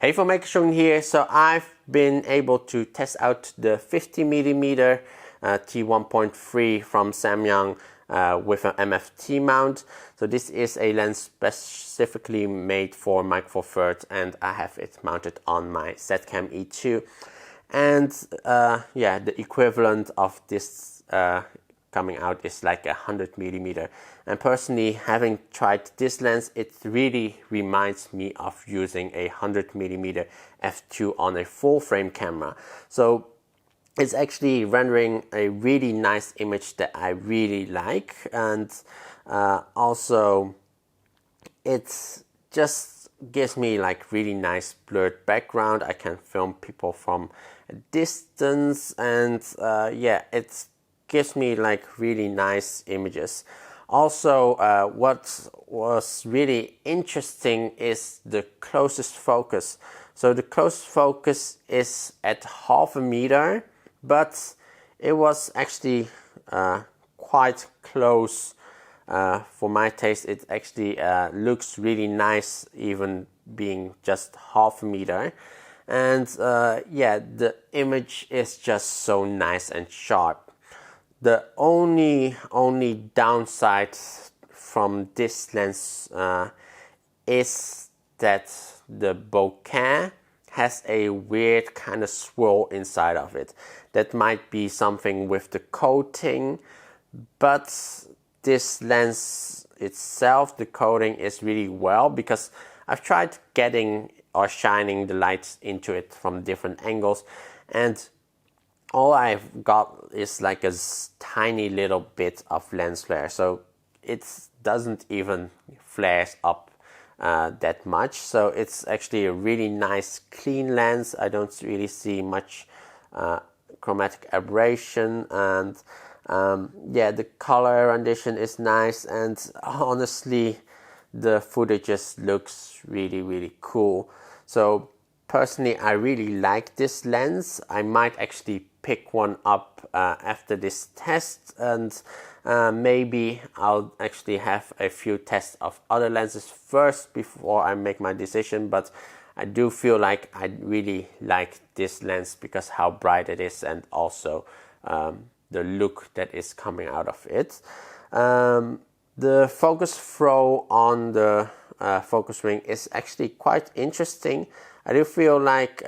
Hey, filmmaker Chung here. So I've been able to test out the 50mm t1.3 from Samyang with an MFT mount. So this is a lens specifically made for Micro Four Thirds, and I have it mounted on my Z-Cam E2. And yeah, the equivalent of this coming out is like 100mm. And personally, having tried this lens, it really reminds me of using a 100mm f2 on a full frame camera. So it's actually rendering a really nice image that I really like, and also it just gives me like really nice blurred background. I can film people from a distance, and yeah, it gives me like really nice images. Also, what was really interesting is the closest focus. So the closest focus is at 0.5 meter, but it was actually quite close for my taste. It actually looks really nice, even being just 0.5 meter. And yeah, the image is just so nice and sharp. The only downside from this lens is that the bokeh has a weird kind of swirl inside of it. That might be something with the coating, but this lens itself, the coating is really well, because I've tried getting or shining the lights into it from different angles, and all I've got is like a tiny little bit of lens flare, so it doesn't even flare up that much. So it's actually a really nice clean lens. I don't really see much chromatic aberration, and yeah, the color rendition is nice, and honestly the footage just looks really cool. So personally, I really like this lens. I might actually pick one up after this test, and maybe I'll actually have a few tests of other lenses first before I make my decision. But I do feel like I really like this lens because how bright it is, and also the look that is coming out of it. The focus throw on the focus ring is actually quite interesting. I do feel like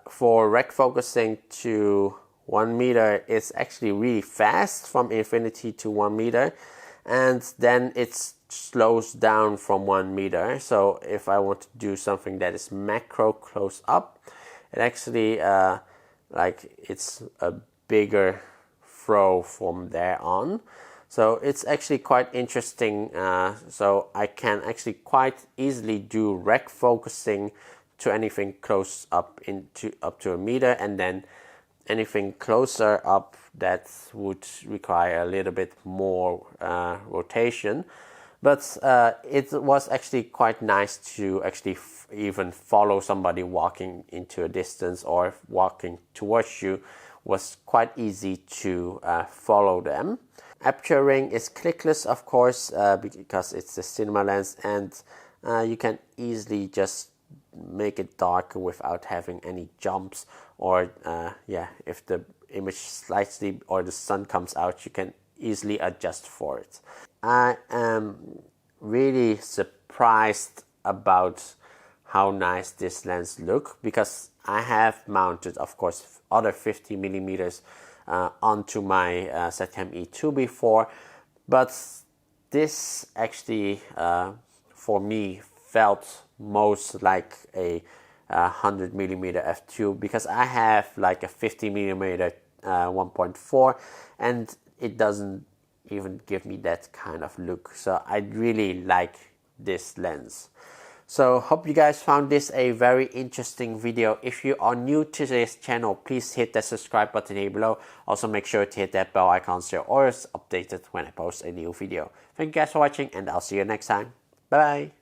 for rec focusing to 1 meter, it's actually really fast from infinity to 1 meter, and then it slows down from 1 meter. So if I want to do something that is macro close up, it actually like it's a bigger throw from there on. So it's actually quite interesting. So I can actually quite easily do rec focusing to anything close up to 1 meter, and then anything closer up that would require a little bit more rotation. But it was actually quite nice to actually even follow somebody walking into a distance or walking towards you. Was quite easy to follow them. Aperture ring is clickless, of course, because it's a cinema lens, and you can easily just make it darker without having any jumps, or yeah, if the image slightly or the sun comes out, you can easily adjust for it. I am really surprised about how nice this lens looks, because I have mounted, of course, other 50mm onto my Z-Cam E2 before, but this actually for me felt most like a 100mm f2, because I have like a 50mm 1.4, and it doesn't even give me that kind of look. So I really like this lens. So hope you guys found this a very interesting video. If you are new to this channel, please hit that subscribe button here below. Also make sure to hit that bell icon so you're always updated when I post a new video. Thank you guys for watching, and I'll see you next time. Bye bye.